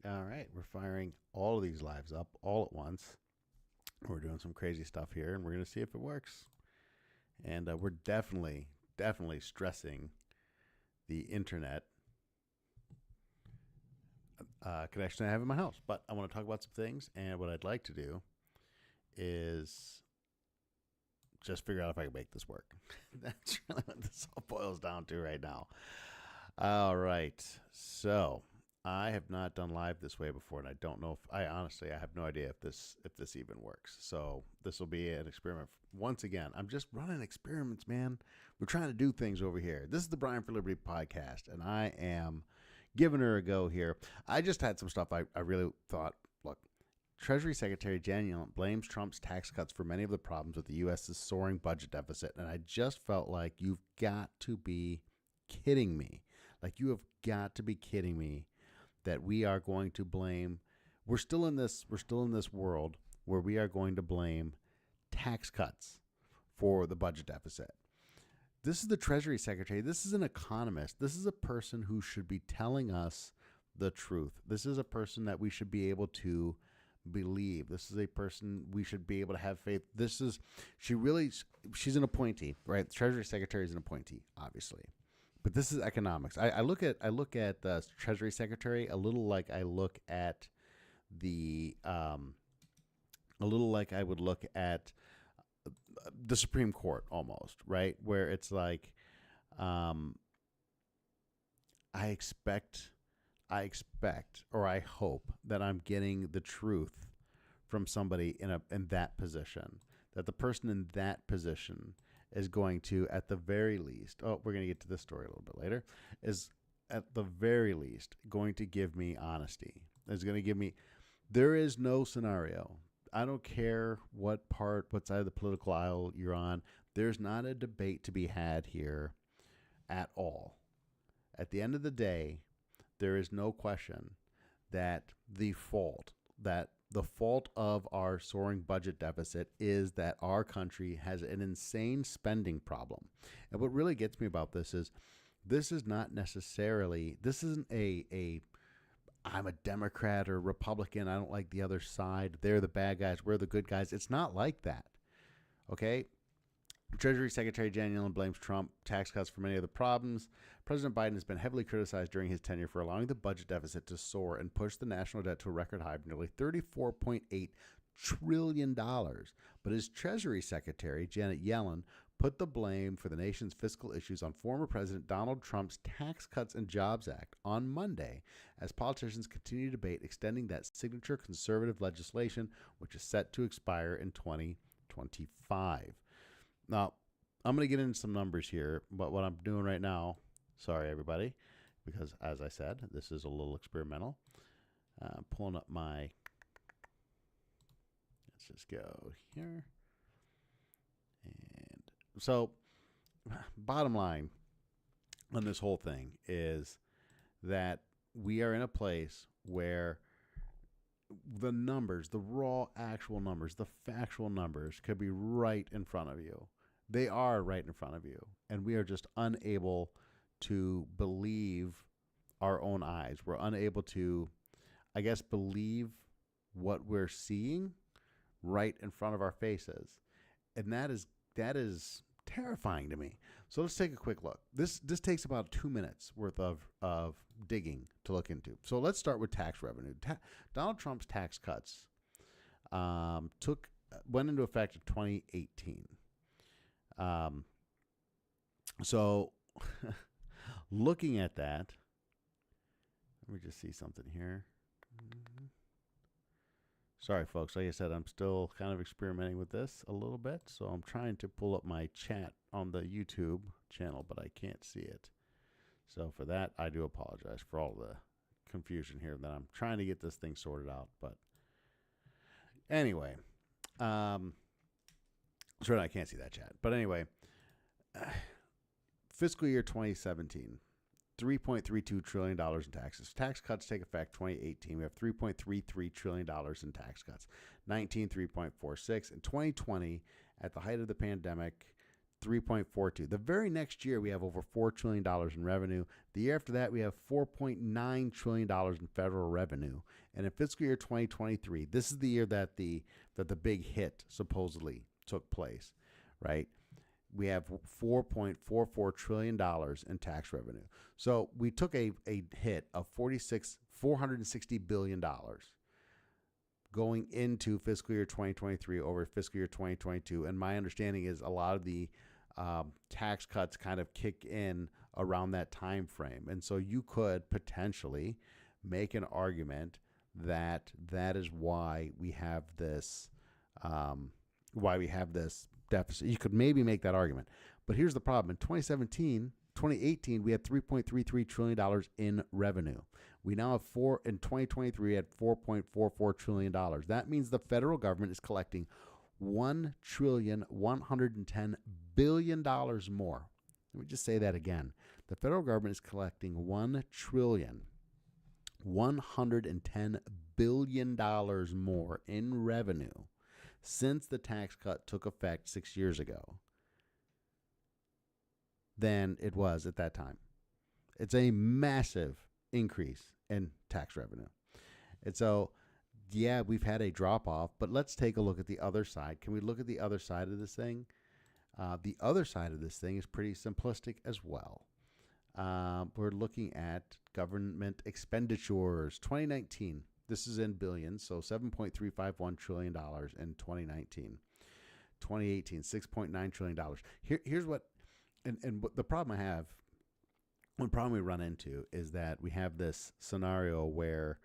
All right. We're firing all of these lives up all at once. We're doing some crazy stuff here, and we're going to see if it works. And we're definitely stressing the internet connection I have in my house. But I want to talk about some things, and what I'd like to do is just figure out if I can make this work. That's really what this all boils down to right now. All right. So I have not done live this way before, and I don't know if I honestly I have no idea if this even works. So this will be an experiment. Once again, I'm just running experiments, man. We're trying to do things over here. This is the Brian for Liberty podcast, and I am giving her a go here. I just had some stuff I really thought, look, Treasury Secretary Janet Yellen blames Trump's tax cuts for many of the problems with the U.S.'s soaring budget deficit, and I just felt like you've got to be kidding me. Like, you have got to be kidding me that we are going to blame. We're still in this world where we are going to blame tax cuts for the budget deficit. This is the Treasury Secretary. This is an economist. This is a person who should be telling us the truth. This is a person that we should be able to believe. This is a person we should be able to have faith. She's an appointee, right? The Treasury Secretary is an appointee, obviously. But this is economics. I look at the Treasury Secretary a little like I look at a little like I would look at the Supreme Court almost, right? Where it's like, I expect, or I hope that I'm getting the truth from somebody in that position. That the person in that position is going to, at the very least, we're going to get to this story a little bit later, is at the very least going to give me honesty. Is going to give me, there is no scenario. I don't care what side of the political aisle you're on. There's not a debate to be had here at all. At the end of the day, there is no question that the fault of our soaring budget deficit is that our country has an insane spending problem. And what really gets me about this is this isn't a I'm a Democrat or Republican, I don't like the other side, they're the bad guys, we're the good guys. It's not like that. Okay? Treasury Secretary Janet Yellen blames Trump tax cuts for many of the problems. President Biden has been heavily criticized during his tenure for allowing the budget deficit to soar and push the national debt to a record high of nearly $34.8 trillion. But his Treasury Secretary, Janet Yellen, put the blame for the nation's fiscal issues on former President Donald Trump's Tax Cuts and Jobs Act on Monday, as politicians continue to debate extending that signature conservative legislation, which is set to expire in 2025. Now, I'm going to get into some numbers here, but what I'm doing right now, sorry everybody, because as I said, this is a little experimental. Pulling up let's just go here. And so, bottom line on this whole thing is that we are in a place where the numbers, the raw actual numbers, the factual numbers could be right in front of you. They are right in front of you. And we are just unable to believe our own eyes. We're unable to, I guess, believe what we're seeing right in front of our faces. And that is terrifying to me. So let's take a quick look. This takes about 2 minutes worth of digging to look into. So let's start with tax revenue. Donald Trump's tax cuts went into effect in 2018. So looking at that, let me just see something here. Sorry, folks. Like I said, I'm still kind of experimenting with this a little bit. So I'm trying to pull up my chat on the YouTube channel, but I can't see it. So for that, I do apologize for all the confusion here that I'm trying to get this thing sorted out. But anyway, so I can't see that chat. But anyway, fiscal year 2017, $3.32 trillion in taxes. Tax cuts take effect 2018. We have $3.33 trillion in tax cuts. 19, 3.46. In 2020, at the height of the pandemic, 3.42. The very next year, we have over $4 trillion in revenue. The year after that, we have $4.9 trillion in federal revenue. And in fiscal year 2023, this is the year that the big hit supposedly took place, right? We have $4.44 trillion in tax revenue. So we took a hit of $460 billion going into fiscal year 2023 over fiscal year 2022. And my understanding is a lot of the tax cuts kind of kick in around that time frame. And so you could potentially make an argument that is why we have this deficit. You could maybe make that argument. But here's the problem. In 2018, we had $3.33 trillion in revenue. We now have in 2023 at $4.44 trillion. That means the federal government is collecting $1,110 billion more. Let me just say that again. The federal government is collecting $1,110 billion more in revenue since the tax cut took effect 6 years ago than it was at that time. It's a massive increase in tax revenue. And so, yeah, we've had a drop off, but let's take a look at the other side. Can we look at the other side of this thing? The other side of this thing is pretty simplistic as well. We're looking at government expenditures. 2019, this is in billions, so $7.351 trillion in 2019. 2018, $6.9 trillion. Here's what, and the problem I have, one problem we run into is that we have this scenario where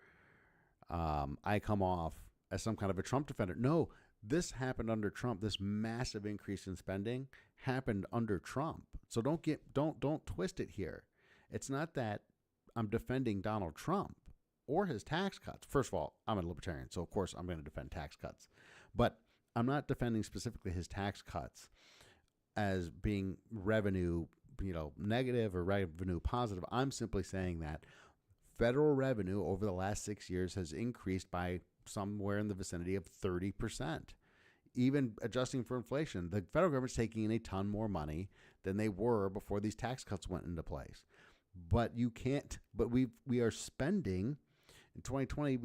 I come off as some kind of a Trump defender. No, this happened under Trump. This massive increase in spending happened under Trump. So don't twist it here. It's not that I'm defending Donald Trump or his tax cuts. First of all, I'm a libertarian, so of course I'm going to defend tax cuts. But I'm not defending specifically his tax cuts as being revenue, negative or revenue positive. I'm simply saying that federal revenue over the last 6 years has increased by somewhere in the vicinity of 30%. Even adjusting for inflation, the federal government's taking in a ton more money than they were before these tax cuts went into place. But we are spending. In 2020,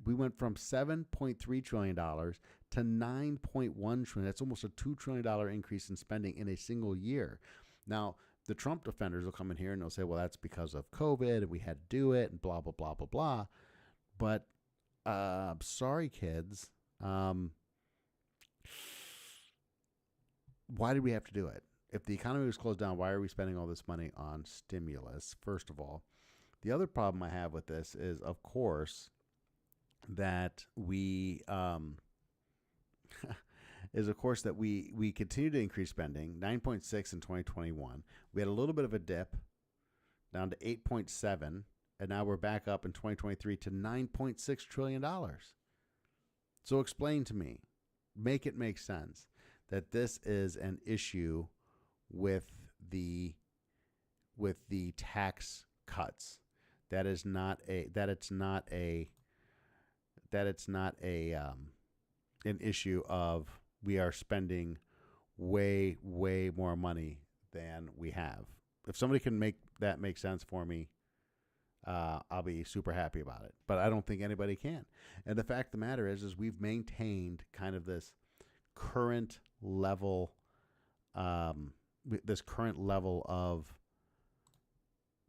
we went from $7.3 trillion to $9.1 trillion. That's almost a $2 trillion increase in spending in a single year. Now, the Trump defenders will come in here and they'll say, well, that's because of COVID and we had to do it and blah, blah, blah, blah, blah. But sorry, kids. Why did we have to do it? If the economy was closed down, why are we spending all this money on stimulus, first of all? The other problem I have with this is, of course, that we continue to increase spending, 9.6 in 2021. We had a little bit of a dip down to 8.7, and now we're back up in 2023 to $9.6 trillion. So explain to me, make it make sense that this is an issue with the tax cuts. That it's not an issue of we are spending way, way more money than we have. If somebody can make that make sense for me, I'll be super happy about it. But I don't think anybody can. And the fact of the matter is we've maintained kind of this current level, of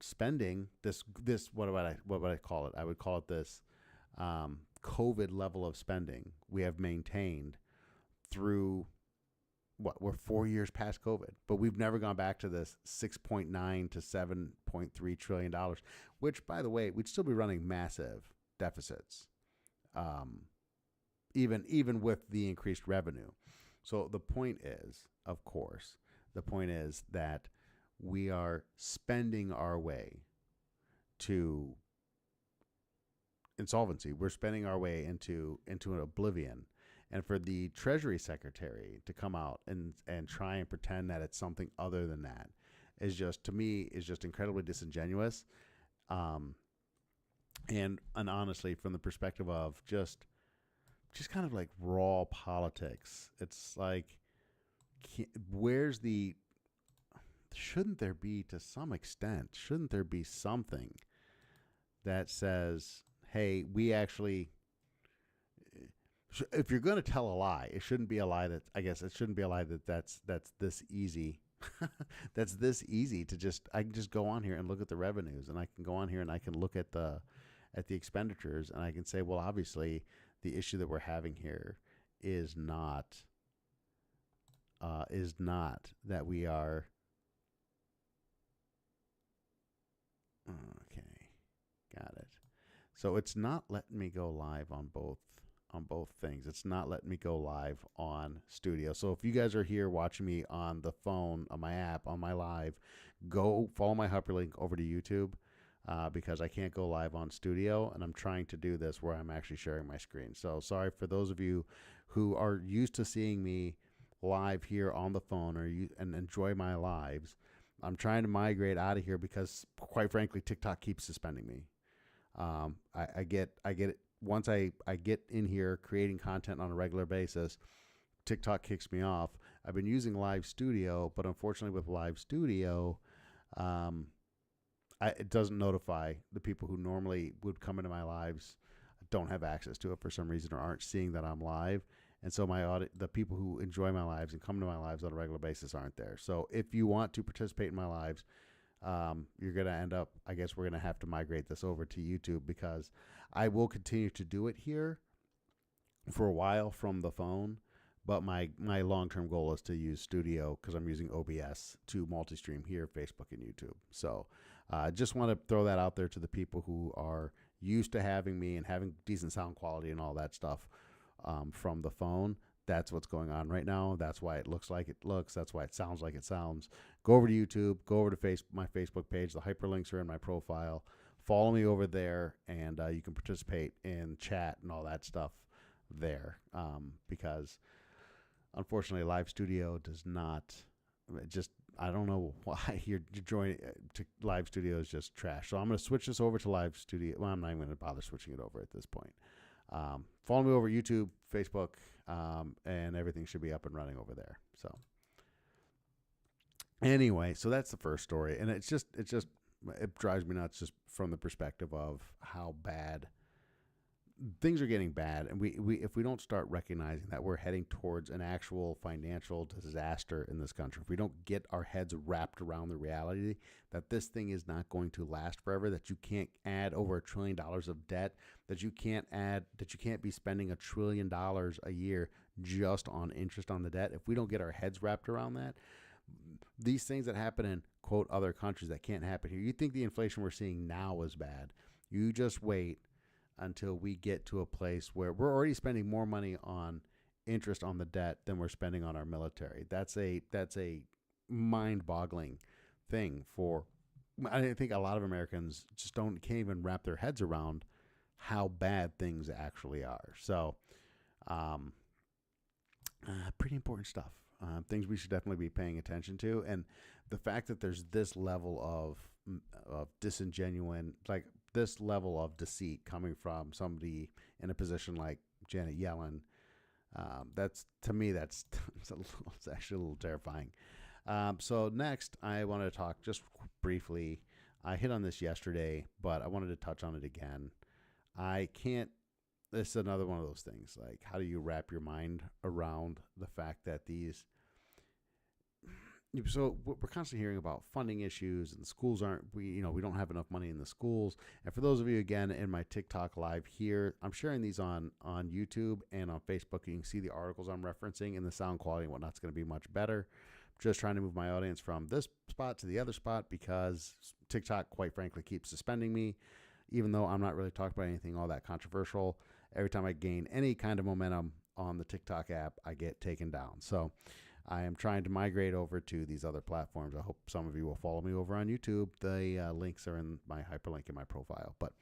spending. This what would I call it? I would call it this COVID level of spending we have maintained through we're 4 years past COVID, but we've never gone back to this 6.9 to 7.3 trillion dollars, which, by the way, we'd still be running massive deficits, even with the increased revenue. So the point is, of course, that we are spending our way to insolvency. We're spending our way into an oblivion. And for the Treasury Secretary to come out and try and pretend that it's something other than that is just, to me, is just incredibly disingenuous. And honestly, from the perspective of just kind of like raw politics, it's like where's the, shouldn't there be, to some extent, shouldn't there be something that says, hey, we actually, if you're going to tell a lie, it shouldn't be a lie that, I guess it shouldn't be a lie that's this easy. That's this easy to just, I can just go on here and look at the revenues, and I can go on here and I can look at the expenditures, and I can say, well, obviously the issue that we're having here is not that we are, okay, got it. So it's not letting me go live on both things. It's not letting me go live on Studio. So if you guys are here watching me on the phone, on my app, on my live, go follow my hyperlink over to YouTube, because I can't go live on Studio, and I'm trying to do this where I'm actually sharing my screen. So sorry for those of you who are used to seeing me live here on the phone and enjoy my lives. I'm trying to migrate out of here because, quite frankly, TikTok keeps suspending me. I get it. Once I get in here creating content on a regular basis, TikTok kicks me off. I've been using Live Studio, but unfortunately with Live Studio, it doesn't notify the people who normally would come into my lives, don't have access to it for some reason, or aren't seeing that I'm live. And so the people who enjoy my lives and come to my lives on a regular basis aren't there. So if you want to participate in my lives, you're going to end up, I guess we're going to have to migrate this over to YouTube, because I will continue to do it here for a while from the phone. But my long-term goal is to use Studio, because I'm using OBS to multi-stream here, Facebook and YouTube. So I just want to throw that out there to the people who are used to having me and having decent sound quality and all that stuff from the phone. That's what's going on right now. That's why it looks like it looks. That's why it sounds like it sounds. Go over to YouTube. Go over to my Facebook page. The hyperlinks are in my profile. Follow me over there, and you can participate in chat and all that stuff there, because unfortunately Live Studio does not, just, I don't know why you're joining to Live Studio is just trash. So I'm going to switch this over to Live Studio. Well, I'm not even going to bother switching it over at this point. Follow me over YouTube, Facebook, and everything should be up and running over there. So anyway, so that's the first story, and it drives me nuts just from the perspective of how bad things are getting bad. And we if we don't start recognizing that we're heading towards an actual financial disaster in this country, if we don't get our heads wrapped around the reality that this thing is not going to last forever, that you can't add over $1 trillion of debt, that you can't be spending $1 trillion a year just on interest on the debt. If we don't get our heads wrapped around that, these things that happen in, quote, other countries that can't happen here. You think the inflation we're seeing now is bad. You just wait until we get to a place where we're already spending more money on interest on the debt than we're spending on our military. That's a mind-boggling thing for, I think a lot of Americans just can't even wrap their heads around how bad things actually are. So, pretty important stuff. Things we should definitely be paying attention to. And the fact that there's this level of disingenuine, like this level of deceit coming from somebody in a position like Janet Yellen, that's, to me, it's actually a little terrifying. So next, I want to talk just briefly. I hit on this yesterday, but I wanted to touch on it again. This is another one of those things. Like, how do you wrap your mind around the fact that so we're constantly hearing about funding issues, and schools we don't have enough money in the schools. And for those of you, again, in my TikTok live here, I'm sharing these on YouTube and on Facebook. You can see the articles I'm referencing, and the sound quality and whatnot's going to be much better. Just trying to move my audience from this spot to the other spot, because TikTok, quite frankly, keeps suspending me, even though I'm not really talking about anything all that controversial. Every time I gain any kind of momentum on the TikTok app, I get taken down. So I am trying to migrate over to these other platforms. I hope some of you will follow me over on YouTube. The links are in my hyperlink in my profile. But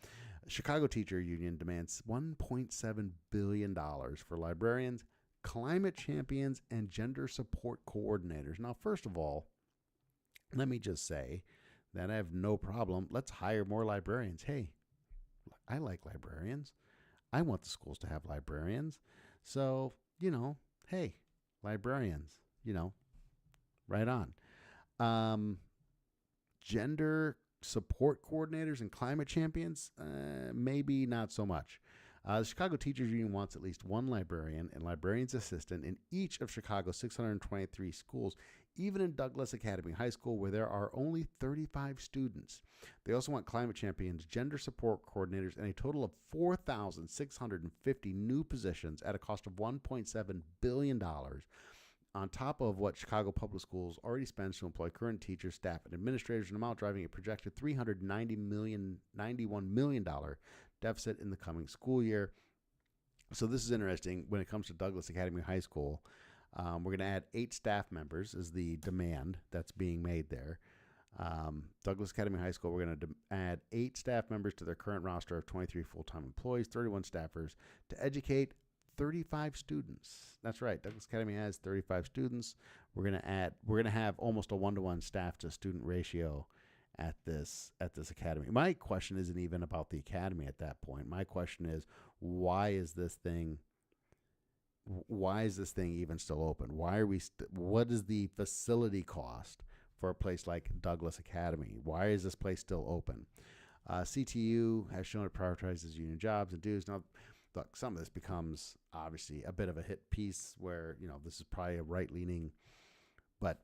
Chicago Teacher Union demands $1.7 billion for librarians, climate champions, and gender support coordinators. Now, first of all, let me just say that I have no problem. Let's hire more librarians. Hey, I like librarians. I want the schools to have librarians. So, hey, librarians, Right on. Um, Gender support coordinators and climate champions, maybe not so much. The Chicago Teachers Union wants at least one librarian and librarian's assistant in each of Chicago's 623 schools, even in Douglas Academy High School, where there are only 35 students. They also want climate champions, gender support coordinators, and a total of 4,650 new positions at a cost of $1.7 billion, on top of what Chicago Public Schools already spends to employ current teachers, staff, and administrators, an amount driving a projected $91 million deficit in the coming school year. So this is interesting. When it comes to Douglas Academy High School, we're going to add 8 staff members is the demand that's being made there. Douglas Academy High School, we're going to add 8 staff members to their current roster of 23 full-time employees, 31 staffers, to educate 35 students. That's right. Douglas Academy has 35 students. We're going to have almost a 1-to-1 staff to student ratio at this academy. My question isn't even about the academy at that point. My question is, why is this thing even still open? Why are we what is the facility cost for a place like Douglas Academy? Why is this place still open? CTU has shown it prioritizes union jobs and dues. Now, look, some of this becomes obviously a bit of a hit piece where, this is probably a right-leaning, but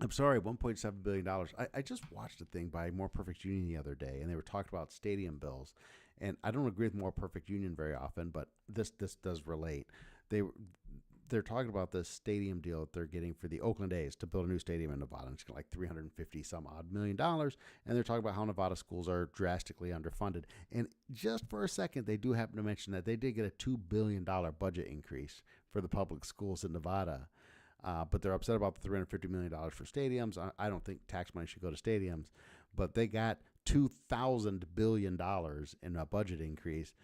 I'm sorry, $1.7 billion. I just watched a thing by More Perfect Union the other day, and they were talking about stadium bills. And I don't agree with More Perfect Union very often, but this does relate. They're talking about this stadium deal that they're getting for the Oakland A's to build a new stadium in Nevada. It's like $350 some odd million. And they're talking about how Nevada schools are drastically underfunded. And just for a second, they do happen to mention that they did get a $2 billion budget increase for the public schools in Nevada. But they're upset about the $350 million for stadiums. I don't think tax money should go to stadiums. But they got $2,000 billion in a budget increase.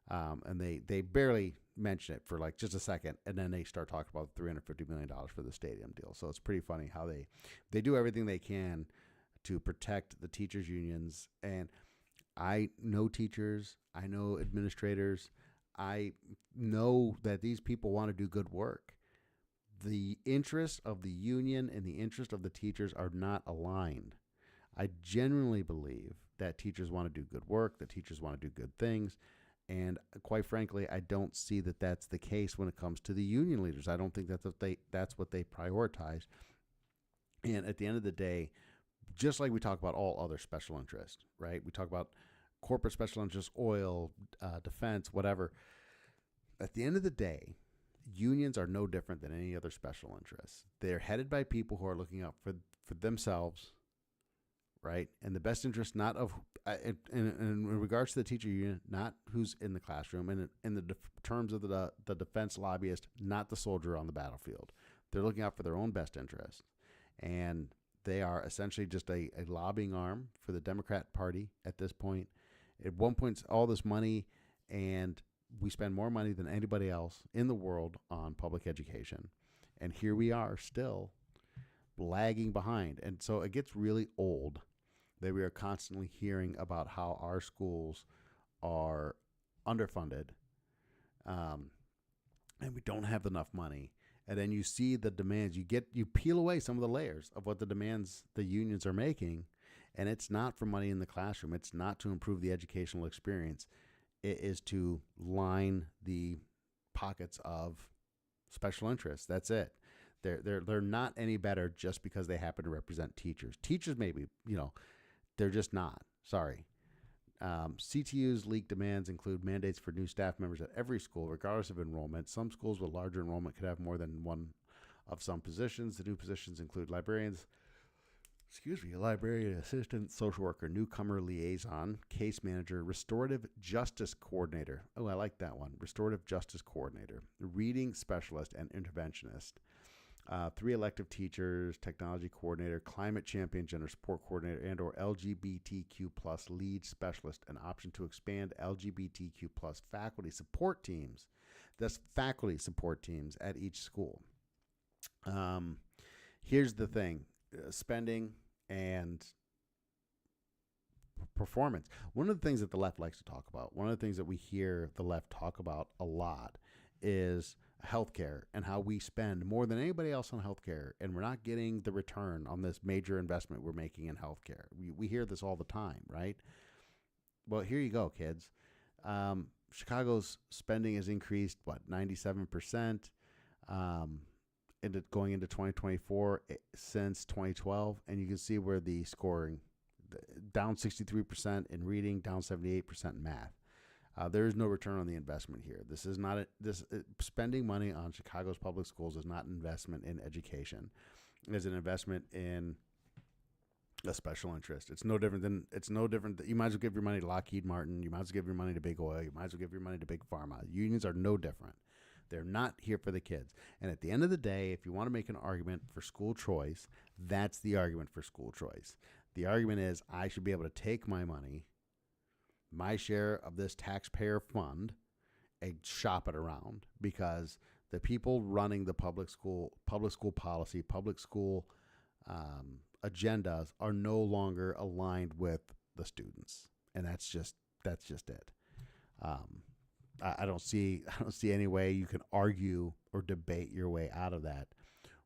And they barely mention it for like just a second, and then they start talking about $350 million for the stadium deal. So it's pretty funny how they do everything they can to protect the teachers' unions. And I know teachers, I know administrators, I know that these people want to do good work. The interests of the union and the interest of the teachers are not aligned. I genuinely believe that teachers want to do good work, that teachers want to do good things. And quite frankly, I don't see that that's the case when it comes to the union leaders. I don't think that's what they prioritize. And at the end of the day, just like we talk about all other special interests, right? We talk about corporate special interests, oil, defense, whatever. At the end of the day, unions are no different than any other special interests. They're headed by people who are looking out for themselves, right? And the best interest not of, in regards to the teacher union, not who's in the classroom, and in the terms of the defense lobbyist, not the soldier on the battlefield. They're looking out for their own best interest. And they are essentially just a lobbying arm for the Democrat Party at this point. At one point, all this money, and we spend more money than anybody else in the world on public education. And here we are still lagging behind. And so it gets really old that we are constantly hearing about how our schools are underfunded, and we don't have enough money. And then you see the demands. You peel away some of the layers of what the demands the unions are making, and it's not for money in the classroom. It's not to improve the educational experience. It is to line the pockets of special interests. That's it. They're not any better just because they happen to represent teachers. Teachers maybe, they're just not. Sorry. CTU's leaked demands include mandates for new staff members at every school, regardless of enrollment. Some schools with larger enrollment could have more than one of some positions. The new positions include librarian assistant, social worker, newcomer liaison, case manager, restorative justice coordinator. Oh, I like that one. Restorative justice coordinator, reading specialist, and interventionist. 3 elective teachers, technology coordinator, climate champion, gender support coordinator, and or LGBTQ plus lead specialist, an option to expand LGBTQ plus faculty support teams. That's faculty support teams at each school. Here's the thing, spending and performance. One of the things that the left likes to talk about, one of the things that we hear the left talk about a lot is healthcare and how we spend more than anybody else on healthcare, and we're not getting the return on this major investment we're making in healthcare. We hear this all the time, right? Well, here you go, kids. Chicago's spending has increased, 97%, going into 2024 since 2012. And you can see where the scoring, down 63% in reading, down 78% in math. There is no return on the investment here. This is not spending money on Chicago's public schools is not an investment in education. It is an investment in a special interest. It's no different than you might as well give your money to Lockheed Martin. You might as well give your money to Big Oil. You might as well give your money to Big Pharma. Unions are no different. They're not here for the kids. And at the end of the day, if you want to make an argument for school choice, that's the argument for school choice. The argument is I should be able to take my money, my share of this taxpayer fund, and shop it around, because the people running the public school policy, public school agendas are no longer aligned with the students, and that's just it. I don't see any way you can argue or debate your way out of that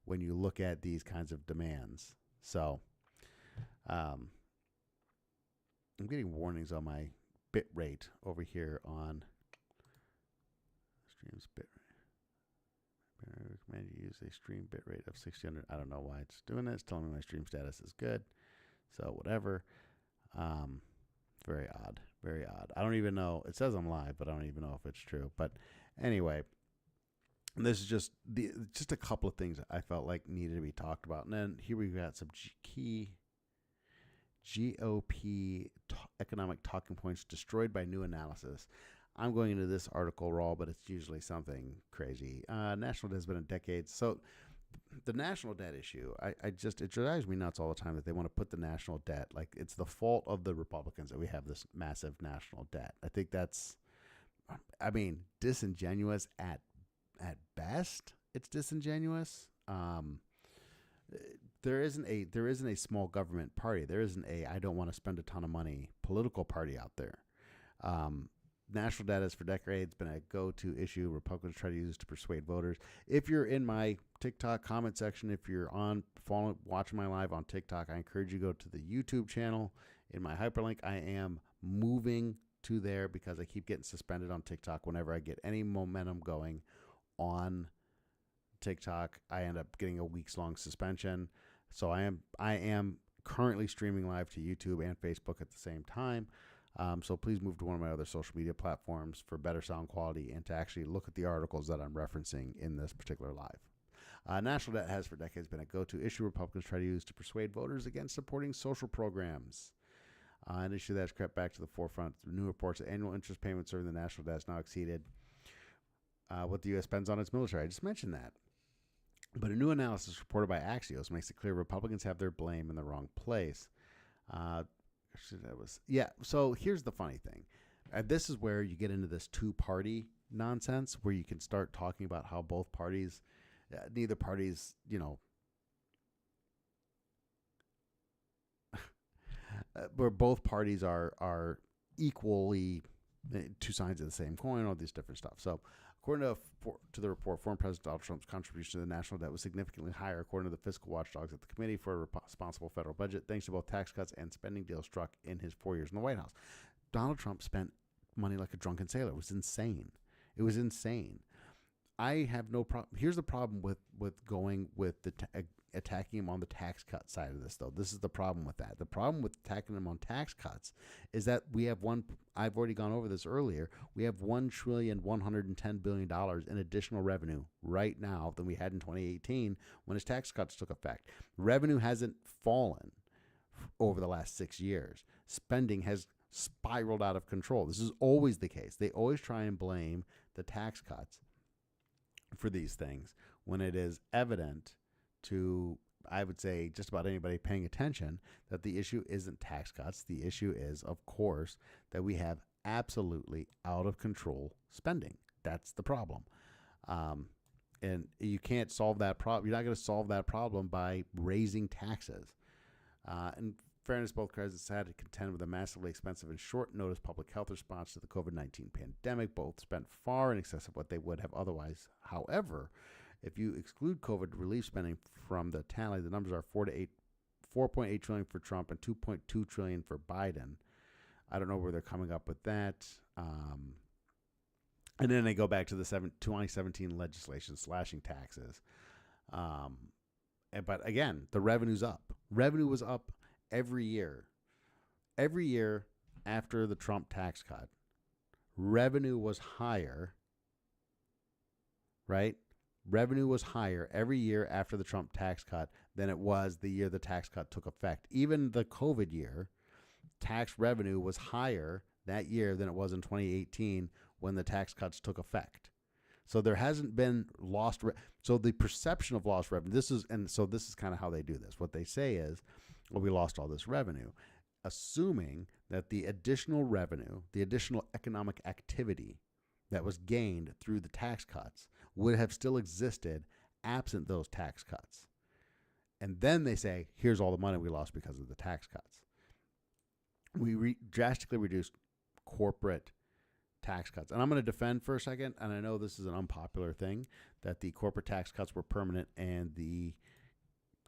when you look at these kinds of demands. So, I'm getting warnings on my bit rate over here on streams bit rate. I recommend you use a stream bit rate of 600. I don't know why it's doing this. It's telling me my stream status is good. So whatever. Very odd. Very odd. I don't even know. It says I'm live, but I don't even know if it's true. But anyway, this is just a couple of things I felt like needed to be talked about. And then here we got some key GOP economic talking points destroyed by new analysis. I'm going into this article raw, but it's usually something crazy. National debt has been in decades. So the national debt issue, it drives me nuts all the time that they want to put the national debt, like it's the fault of the Republicans that we have this massive national debt. I think that's, disingenuous at best. It's disingenuous. There isn't a small government party. There isn't a I don't want to spend a ton of money political party out there. National debt has for decades been a go-to issue Republicans try to use to persuade voters. If you're in my TikTok comment section, if you're watching my live on TikTok, I encourage you to go to the YouTube channel. In my hyperlink, I am moving to there because I keep getting suspended on TikTok. Whenever I get any momentum going on TikTok, I end up getting a weeks-long suspension. So I am currently streaming live to YouTube and Facebook at the same time. So please move to one of my other social media platforms for better sound quality and to actually look at the articles that I'm referencing in this particular live. National debt has for decades been a go-to issue Republicans try to use to persuade voters against supporting social programs. An issue that has crept back to the forefront. New reports that annual interest payments serving the national debt has now exceeded what the U.S. spends on its military. I just mentioned that. But a new analysis reported by Axios makes it clear Republicans have their blame in the wrong place. So here's the funny thing. This is where you get into this two-party nonsense where you can start talking about how both parties, neither parties, where both parties are equally two sides of the same coin, all this different stuff. So according to the report, former President Donald Trump's contribution to the national debt was significantly higher, according to the fiscal watchdogs at the Committee for a Responsible Federal Budget, thanks to both tax cuts and spending deals struck in his 4 years in the White House. Donald Trump spent money like a drunken sailor. It was insane. I have no problem. Here's the problem with going with attacking him on the tax cut side of this, though. This is the problem with that. The problem with attacking him on tax cuts is that we have I've already gone over this earlier. We have $1,110 billion in additional revenue right now than we had in 2018 when his tax cuts took effect. Revenue hasn't fallen over the last 6 years. Spending has spiraled out of control. This is always the case. They always try and blame the tax cuts for these things when it is evident to, I would say, just about anybody paying attention that the issue isn't tax cuts. The issue is, of course, that we have absolutely out of control spending. That's the problem. And you can't solve that problem. You're not going to solve that problem by raising taxes. And fairness, both crises had to contend with a massively expensive and short-notice public health response to the COVID-19 pandemic. Both spent far in excess of what they would have otherwise. However, if you exclude COVID relief spending from the tally, the numbers are 4.8 trillion for Trump and 2.2 trillion for Biden. I don't know where they're coming up with that. And then they go back to the 2017 legislation slashing taxes. But again, the revenue's up. Revenue was up every year. Every year after the Trump tax cut, revenue was higher, right? Revenue was higher every year after the Trump tax cut than it was the year the tax cut took effect. Even the COVID year, tax revenue was higher that year than it was in 2018 when the tax cuts took effect. So there hasn't been lost. So the perception of lost revenue, this is kind of how they do this. What they say is, well, we lost all this revenue, assuming that the additional revenue, the additional economic activity that was gained through the tax cuts would have still existed absent those tax cuts. And then they say, here's all the money we lost because of the tax cuts. We drastically reduced corporate tax cuts. And I'm going to defend for a second, and I know this is an unpopular thing, that the corporate tax cuts were permanent and the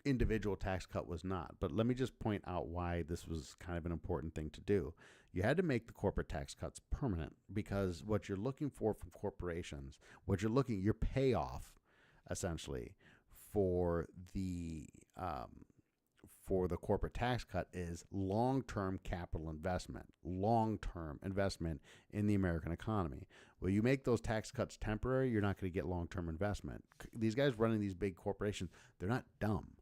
individual tax cut was not. But let me just point out why this was kind of an important thing to do. You had to make the corporate tax cuts permanent because what you're looking for from corporations, your payoff essentially for the corporate tax cut is long-term capital investment, long-term investment in the American economy. Well, you make those tax cuts temporary, you're not going to get long-term investment. These guys running these big corporations, they're not dumb.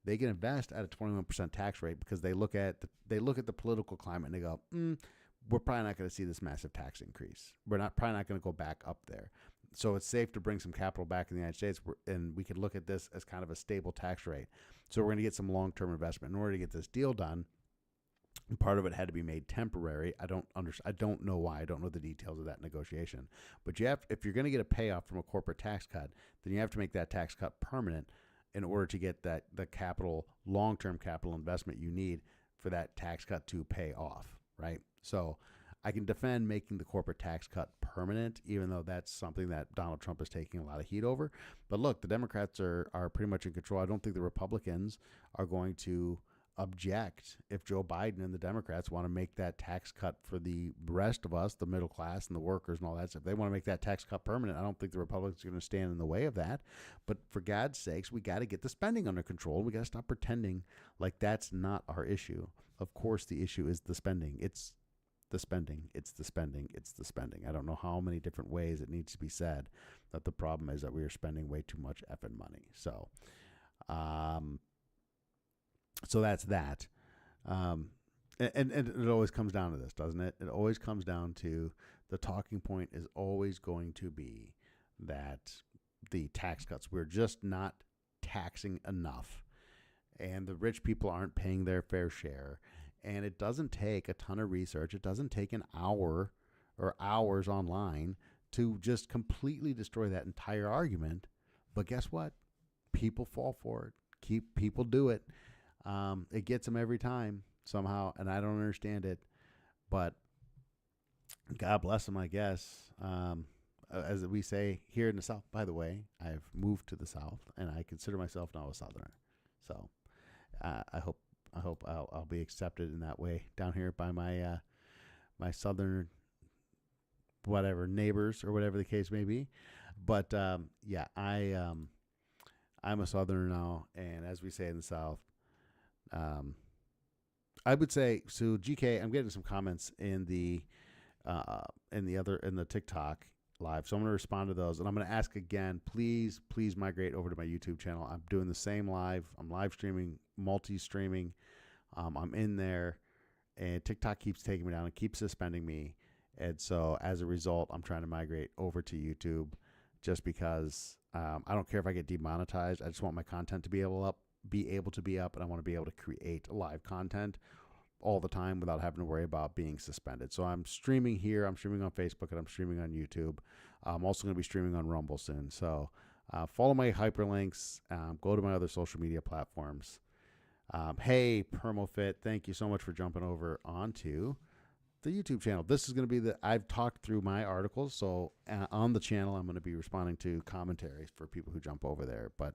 They can invest at a 21% tax rate because they look at the political climate and they go, we're probably not going to see this massive tax increase. We're probably not going to go back up there. So it's safe to bring some capital back in the United States, and we could look at this as kind of a stable tax rate. So we're going to get some long-term investment. In order to get this deal done, part of it had to be made temporary. I don't know why. I don't know the details of that negotiation. But if you're going to get a payoff from a corporate tax cut, then you have to make that tax cut permanent in order to get the long-term capital investment you need for that tax cut to pay off, right? So I can defend making the corporate tax cut permanent, even though that's something that Donald Trump is taking a lot of heat over. But look, the Democrats are pretty much in control. I don't think the Republicans are going to object if Joe Biden and the Democrats want to make that tax cut for the rest of us, the middle class and the workers and all that stuff. If they want to make that tax cut permanent, I don't think the Republicans are going to stand in the way of that. But for God's sakes, we got to get the spending under control. We got to stop pretending like that's not our issue. Of course, the issue is the spending. It's the spending. It's the spending. It's the spending. I don't know how many different ways it needs to be said that the problem is that we are spending way too much effing money. So that's that. And it always comes down to this, doesn't it? It always comes down to the talking point is always going to be that the tax cuts, we're just not taxing enough. And the rich people aren't paying their fair share. And it doesn't take a ton of research. It doesn't take an hour or hours online to just completely destroy that entire argument. But guess what? People fall for it. People do it. It gets them every time somehow, and I don't understand it. But God bless them, I guess. As we say here in the South, by the way, I've moved to the South, and I consider myself now a Southerner. So I hope I'll be accepted in that way down here by my my Southern neighbors or whatever the case may be. But yeah, I'm a Southerner now, and as we say in the South, I would say so. GK, I'm getting some comments in the TikTok live, so I'm going to respond to those, and I'm going to ask again. Please migrate over to my YouTube channel. I'm doing the same live. I'm live streaming, multi-streaming. I'm in there, and TikTok keeps taking me down and keeps suspending me, and so as a result, I'm trying to migrate over to YouTube, just because I don't care if I get demonetized. I just want my content to be able to be up, and I want to be able to create live content all the time without having to worry about being suspended. So I'm streaming here, I'm streaming on Facebook, and I'm streaming on YouTube. I'm also going to be streaming on Rumble soon. So follow my hyperlinks, go to my other social media platforms. Hey, PermoFit, thank you so much for jumping over onto the YouTube channel. This is going to be I've talked through my articles, so on the channel, I'm going to be responding to commentaries for people who jump over there. But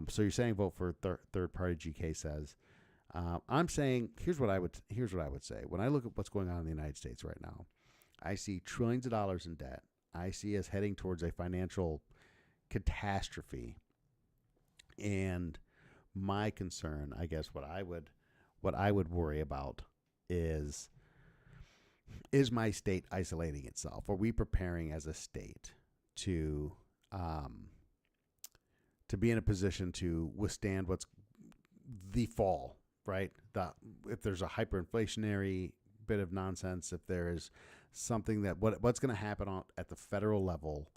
so you're saying vote for third party? GK says. I'm saying here's what I would say. When I look at what's going on in the United States right now, I see trillions of dollars in debt. I see us heading towards a financial catastrophe, and my concern, I guess, what I would worry about is my state isolating itself? Are we preparing as a state to be in a position to withstand what's the fall, right? If there's a hyperinflationary bit of nonsense, if there is something that what's going to happen at the federal level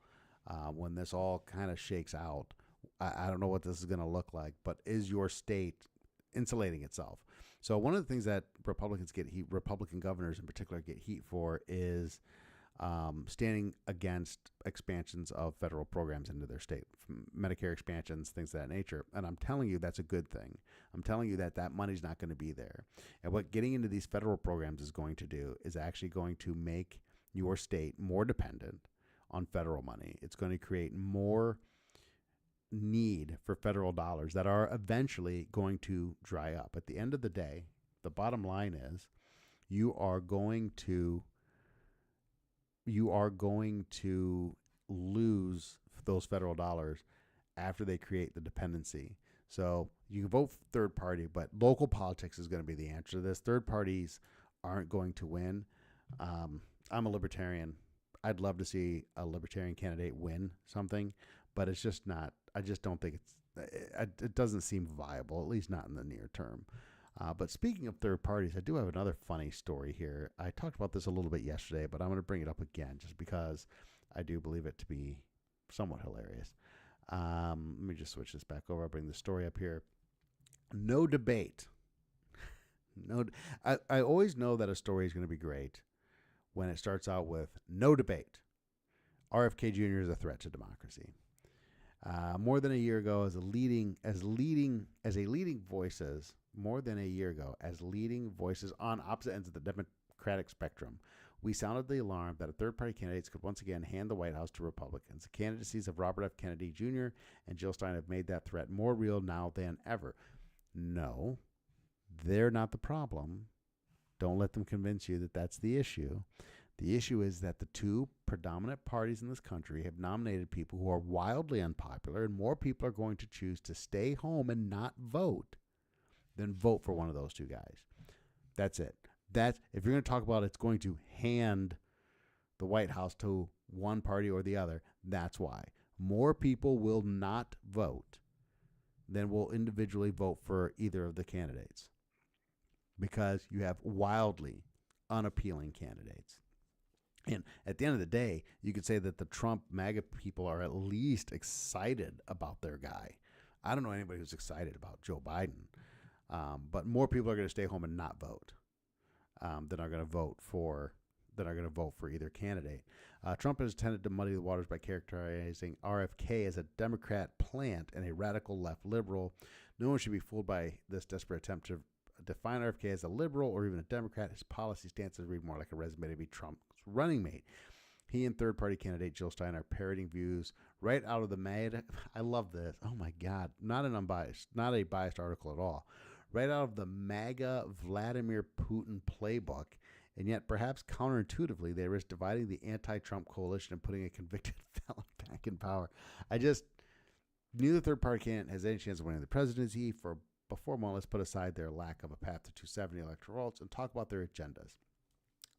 when this all kind of shakes out, I don't know what this is going to look like, but is your state insulating itself? So one of the things that Republican governors in particular get heat for is standing against expansions of federal programs into their state, Medicare expansions, things of that nature. And I'm telling you, that's a good thing. I'm telling you that money's not going to be there. And what getting into these federal programs is going to do is actually going to make your state more dependent on federal money. It's going to create more need for federal dollars that are eventually going to dry up. At the end of the day, the bottom line is you are going to lose those federal dollars after they create the dependency. So you can vote for third party, but local politics is going to be the answer to this. Third parties aren't going to win. I'm a libertarian. I'd love to see a libertarian candidate win something, but it's just not. I just don't think it doesn't seem viable, at least not in the near term. But speaking of third parties, I do have another funny story here. I talked about this a little bit yesterday, but I'm going to bring it up again just because I do believe it to be somewhat hilarious. Let me just switch this back over. I'll bring the story up here. No debate. I always know that a story is going to be great when it starts out with no debate. RFK Jr. is a threat to democracy. More than a year ago, as leading voices on opposite ends of the Democratic spectrum, we sounded the alarm that third-party candidates could once again hand the White House to Republicans. The candidacies of Robert F. Kennedy Jr. and Jill Stein have made that threat more real now than ever. No, they're not the problem. Don't let them convince you that that's the issue. The issue is that the two predominant parties in this country have nominated people who are wildly unpopular, and more people are going to choose to stay home and not vote than vote for one of those two guys. That's it. If you're going to talk about it's going to hand the White House to one party or the other, that's why. More people will not vote than will individually vote for either of the candidates because you have wildly unappealing candidates. And at the end of the day, you could say that the Trump MAGA people are at least excited about their guy. I don't know anybody who's excited about Joe Biden, but more people are going to stay home and not vote than are going to vote for either candidate. Trump has tended to muddy the waters by characterizing RFK as a Democrat plant and a radical left liberal. No one should be fooled by this desperate attempt to define RFK as a liberal or even a Democrat. His policy stances read more like a resume to be Trump's running mate. He and third-party candidate Jill Stein are parroting views right out of the MAGA. I love this. Oh my God. Not a biased article at all. Right out of the MAGA Vladimir Putin playbook. And yet, perhaps counterintuitively, they risk dividing the anti-Trump coalition and putting a convicted felon back in power. Neither third-party candidate has any chance of winning the presidency. Let's put aside their lack of a path to 270 electoral votes and talk about their agendas.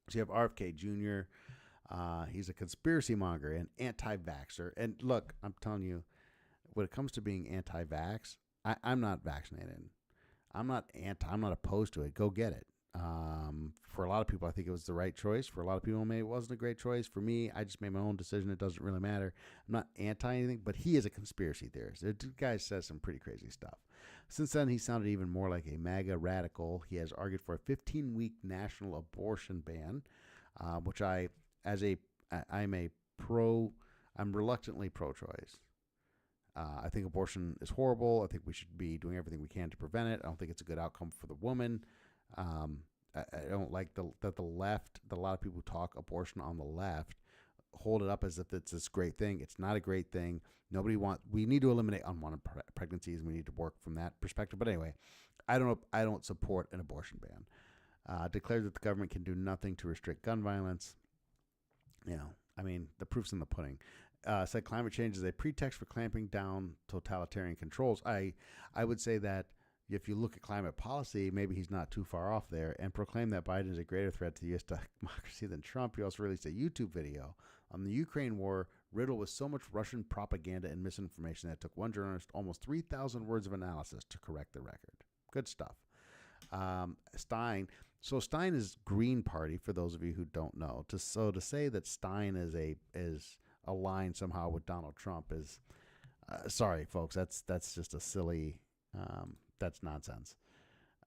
So you have RFK Jr. He's a conspiracy monger and anti-vaxxer. And look, I'm telling you, when it comes to being anti-vax, I'm not vaccinated. I'm not opposed to it. Go get it. For a lot of people, I think it was the right choice. For a lot of people, maybe it wasn't a great choice. For me, I just made my own decision. It doesn't really matter. I'm not anti anything, but he is a conspiracy theorist. The guy says some pretty crazy stuff. Since then, he sounded even more like a MAGA radical. He has argued for a 15-week national abortion ban, which I'm reluctantly pro-choice. I think abortion is horrible. I think we should be doing everything we can to prevent it. I don't think it's a good outcome for the woman. I don't like that the left, that a lot of people who talk abortion on the left hold it up as if it's this great thing. It's not a great thing. We need to eliminate unwanted pregnancies, and we need to work from that perspective. But anyway, I don't support an abortion ban. Declared that the government can do nothing to restrict gun violence. I mean, the proof's in the pudding. Said climate change is a pretext for clamping down totalitarian controls. I would say that if you look at climate policy, maybe he's not too far off there, and proclaim that Biden is a greater threat to U.S. democracy than Trump. He also released a YouTube video on the Ukraine war, riddled with so much Russian propaganda and misinformation that it took one journalist almost 3,000 words of analysis to correct the record. Good stuff. Stein. So Stein is Green Party, for those of you who don't know. To say that Stein is aligned somehow with Donald Trump is, sorry, folks, that's just a silly, that's nonsense.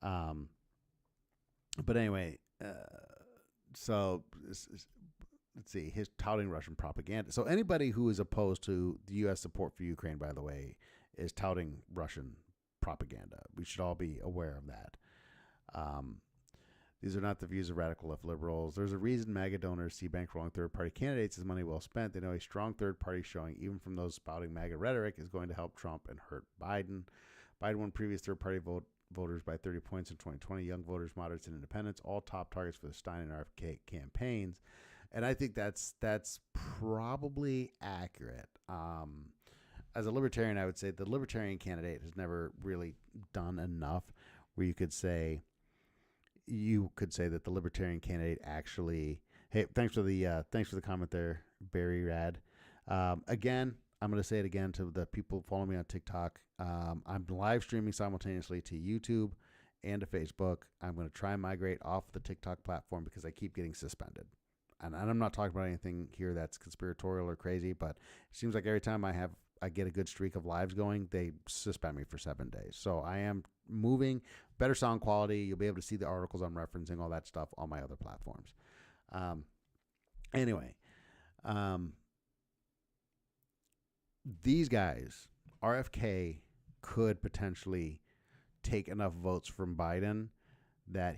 But anyway, so let's see, his touting Russian propaganda. So anybody who is opposed to the U.S. support for Ukraine, by the way, is touting Russian propaganda. We should all be aware of that. These are not the views of radical left liberals. There's a reason MAGA donors see bankrolling third-party candidates as money well spent. They know a strong third-party showing, even from those spouting MAGA rhetoric, is going to help Trump and hurt Biden. Biden won previous third-party voters by 30 points in 2020. Young voters, moderates, and independents, all top targets for the Stein and RFK campaigns. And I think that's probably accurate. As a libertarian, I would say the libertarian candidate has never really done enough where you could say that the libertarian candidate actually. Hey, thanks for the comment there, Barry Rad. Again, I'm going to say it again to the people following me on TikTok. I'm live streaming simultaneously to YouTube and to Facebook. I'm going to try and migrate off the TikTok platform because I keep getting suspended. And I'm not talking about anything here that's conspiratorial or crazy, but it seems like every time I get a good streak of lives going, they suspend me for 7 days. So I am moving, better sound quality. You'll be able to see the articles I'm referencing, all that stuff on my other platforms. Anyway, these guys, RFK could potentially take enough votes from Biden that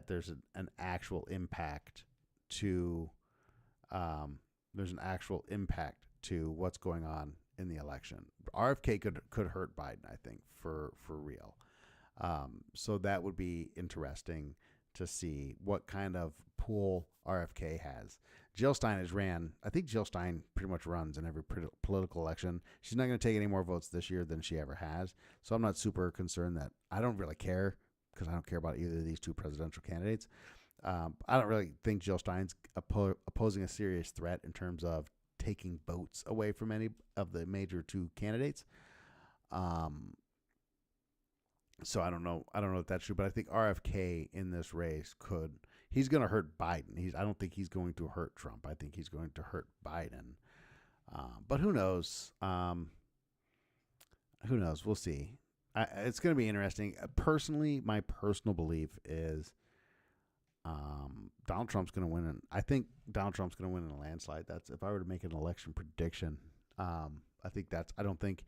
there's an actual impact to what's going on in the election. RFK could hurt Biden, I think, for real. So that would be interesting to see what kind of pool RFK has. Jill Stein has ran. I think Jill Stein pretty much runs in every political election. She's not going to take any more votes this year than she ever has. So I'm not super concerned that I don't really care because I don't care about either of these two presidential candidates. I don't really think Jill Stein's opposing a serious threat in terms of taking votes away from any of the major two candidates. So I don't know if that's true, but I think RFK in this race he's going to hurt Biden. I don't think he's going to hurt Trump. I think he's going to hurt Biden. But who knows? Who knows? We'll see. It's going to be interesting. Personally, my personal belief is Donald Trump's going to win. And I think Donald Trump's going to win in a landslide. That's if I were to make an election prediction. I don't think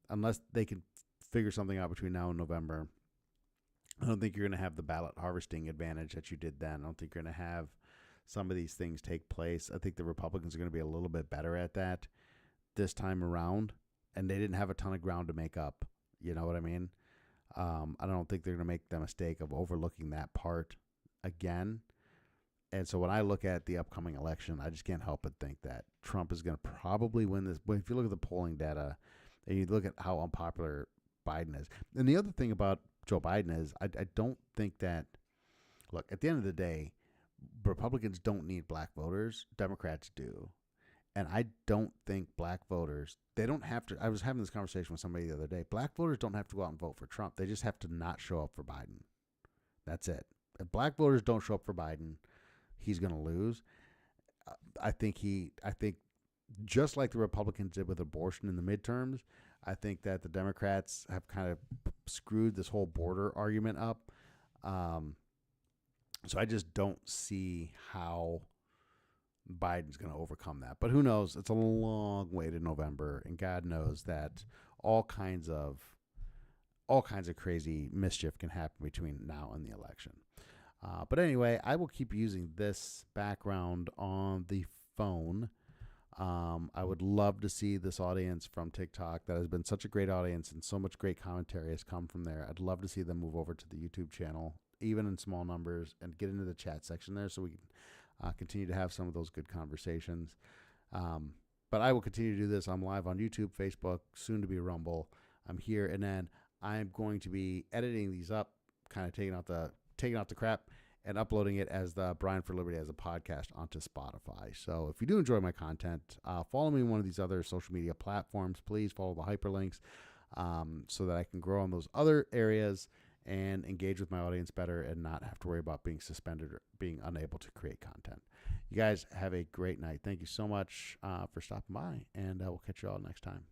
unless they can figure something out between now and November, I don't think you're going to have the ballot harvesting advantage that you did then. I don't think you're going to have some of these things take place. I think the Republicans are going to be a little bit better at that this time around, and they didn't have a ton of ground to make up. You know what I mean? I don't think they're going to make the mistake of overlooking that part again. And so when I look at the upcoming election, I just can't help but think that Trump is going to probably win this. But if you look at the polling data and you look at how unpopular Biden is. And the other thing about Joe Biden is I don't think that, look, at the end of the day, Republicans don't need black voters. Democrats do. And I don't think black voters, they don't have to. I was having this conversation with somebody the other day. Black voters don't have to go out and vote for Trump. They just have to not show up for Biden. That's it. If black voters don't show up for Biden, he's going to lose. I think just like the Republicans did with abortion in the midterms, I think that the Democrats have kind of screwed this whole border argument up. So I just don't see how Biden's going to overcome that. But who knows? It's a long way to November, and God knows that all kinds of crazy mischief can happen between now and the election. But anyway, I will keep using this background on the phone. I would love to see this audience from TikTok that has been such a great audience, and so much great commentary has come from there. I'd love to see them move over to the YouTube channel, even in small numbers, and get into the chat section there so we can continue to have some of those good conversations. But I will continue to do this. I'm live on YouTube, Facebook, soon to be Rumble. I'm here, and then I'm going to be editing these up, kind of taking out the crap, and uploading it as the Brian for Liberty as a podcast onto Spotify. So if you do enjoy my content, follow me on one of these other social media platforms. Please follow the hyperlinks so that I can grow on those other areas and engage with my audience better and not have to worry about being suspended or being unable to create content. You guys have a great night. Thank you so much for stopping by, and we'll catch you all next time.